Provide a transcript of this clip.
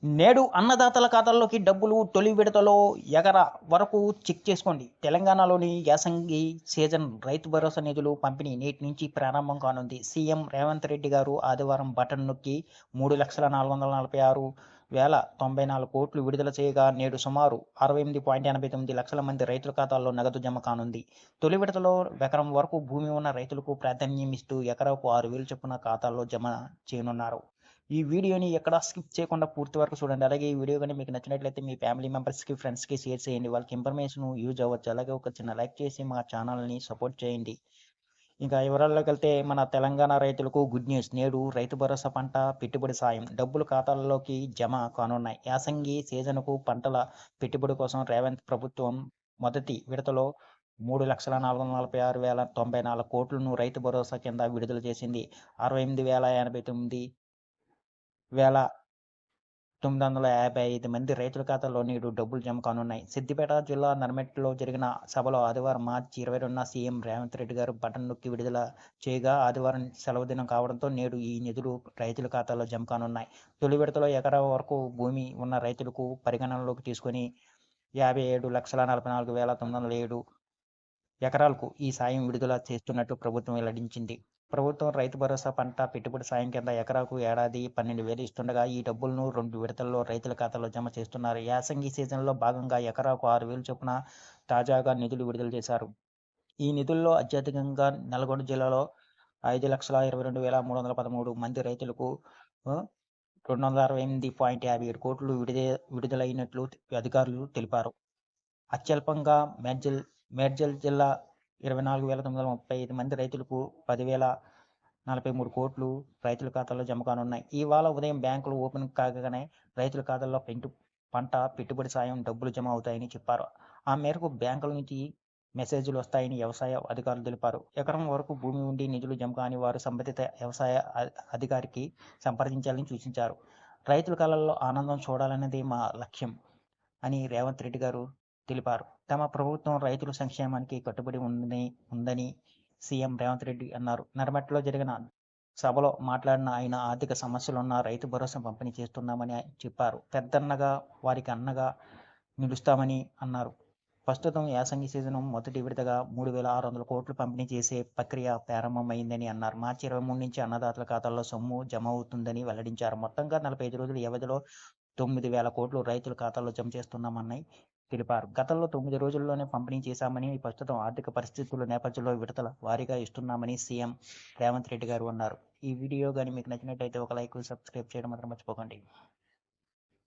నేడు అన్నదాతల ఖాతాల్లోకి డబ్బులు తొలి విడతలో ఎకరా వరకు చెక్ చేసుకోండి. తెలంగాణలోని యాసంగి సీజన్ రైతు భరోసా నిధులు పంపిణీ నేటి నుంచి ప్రారంభం కానుంది. సీఎం రేవంత్ రెడ్డి గారు ఆదివారం బటన్ నొక్కి 3,446,094 కోట్లు విడుదల చేయగా నేడు సుమారు 68.89 లక్షల మంది రైతుల ఖాతాల్లో నగదు జమ కానుంది. తొలి విడతలో ఎకరం వరకు భూమి ఉన్న రైతులకు ప్రాధాన్యం ఇస్తూ ఎకరాకు 6,000 చొప్పున ఖాతాల్లో జమ చేయనున్నారు. ఈ వీడియోని ఎక్కడా స్కిప్ చేయకుండా పూర్తి వరకు చూడండి. అలాగే ఈ వీడియో కానీ మీకు నచ్చినట్లయితే మీ ఫ్యామిలీ మెంబర్స్‌కి, ఫ్రెండ్స్‌కి షేర్ చేయండి. వాళ్ళకి ఇన్ఫర్మేషన్ యూజ్ అవ్వచ్చు. అలాగే ఒక చిన్న లైక్ చేసి మా ఛానల్‌ని సపోర్ట్ చేయండి. ఇంకా వివరాల్లోకెళ్తే మన తెలంగాణ రైతులకు గుడ్ న్యూస్. నేడు రైతు భరోసా పంట పెట్టుబడి సాయం డబ్బులు ఖాతాల్లోకి జమ కానున్నాయి. యాసంగి సీజన్‌కు పంటల పెట్టుబడి కోసం రేవంత్ ప్రభుత్వం మొదటి విడతలో 3,446,094 కోట్లను రైతు భరోసా కింద విడుదల చేసింది. 68,89,955 మంది రైతుల ఖాతాల్లో నేడు డబ్బులు జమ కానున్నాయి. సిద్దిపేట జిల్లా నర్మెట్లలో జరిగిన సభలో ఆదివారం మార్చి 22న సీఎం రేవంత్ రెడ్డి గారు బటన్ నొక్కి విడుదల చేయగా ఆదివారం సెలవు దినం కావడంతో నేడు ఈ నిధులు రైతుల ఖాతాల్లో జమ కానున్నాయి. తొలి విడతలో ఎకరా వరకు భూమి ఉన్న రైతులకు పరిగణనలోకి తీసుకొని 57,44,907 ఎకరాలకు ఈ సాయం విడుదల చేస్తున్నట్టు ప్రభుత్వం వెల్లడించింది. ప్రభుత్వం రైతు భరోసా పంట పెట్టుబడి సాయం కింద ఎకరాకు ఏడాది 12,000 ఇస్తుండగా ఈ డబ్బులను 2 విడతల్లో రైతుల ఖాతాలో జమ చేస్తున్నారు. యాసంగి సీజన్లో భాగంగా ఎకరాకు 6,000 చొప్పున తాజాగా నిధులు విడుదల చేశారు. ఈ నిధుల్లో అత్యధికంగా నల్గొండ జిల్లాలో 5,22,313 మంది రైతులకు 268.57 కోట్లు విడుదలైనట్లు అధికారులు తెలిపారు. అత్యల్పంగా మేడ్చల్ జిల్లా 24,935 మంది రైతులకు 10,043 కోట్లు రైతుల ఖాతాల్లో జమ కానున్నాయి. ఇవాళ ఉదయం బ్యాంకులు ఓపెన్ కాగానే రైతుల ఖాతాల్లో పంట పెట్టుబడి సాయం డబ్బులు జమ అవుతాయని చెప్పారు. ఆ మేరకు బ్యాంకుల నుంచి మెసేజ్లు వస్తాయని వ్యవసాయ అధికారులు తెలిపారు. ఎకరం వరకు భూమి ఉండి నిధులు జమ కాని వారు సంబంధిత వ్యవసాయ అధికారికి సంప్రదించాలని సూచించారు. రైతుల కళ్ళల్లో ఆనందం చూడాలన్నది మా లక్ష్యం అని రేవంత్ రెడ్డి గారు తెలిపారు. తమ ప్రభుత్వం రైతుల సంక్షేమానికి కట్టుబడి ఉందని సీఎం రేవంత్ రెడ్డి అన్నారు. నర్మెట్లలో జరిగిన సభలో మాట్లాడిన ఆయన ఆర్థిక సమస్యలున్న రైతు భరోసా పంపిణీ చేస్తున్నామని చెప్పారు. పెద్దన్నగా వారికి అన్నగా నిలుస్తామని అన్నారు. ప్రస్తుతం యాసంగి సీజన్ మొదటి విడతగా 3,600 కోట్లు పంపిణీ చేసే ప్రక్రియ ప్రారంభమైందని అన్నారు. మార్చి 23 నుంచి అన్నదాతల ఖాతాల్లో సొమ్ము జమ అవుతుందని వెల్లడించారు. మొత్తంగా 45 రోజుల వ్యవధిలో 9,000 కోట్లు రైతుల ఖాతాల్లో జమ చేస్తున్నామని తెలిపారు. గతంలో 9 రోజుల్లోనే పంపిణీ చేశామని, ప్రస్తుతం ఆర్థిక పరిస్థితుల నేపథ్యంలో విడతల వారీగా ఇస్తున్నామని సీఎం రేవంత్ రెడ్డి గారు అన్నారు. ఈ వీడియో కానీ మీకు నచ్చినట్టయితే ఒక లైక్, సబ్స్క్రైబ్ చేయడం మాత్రం మర్చిపోకండి.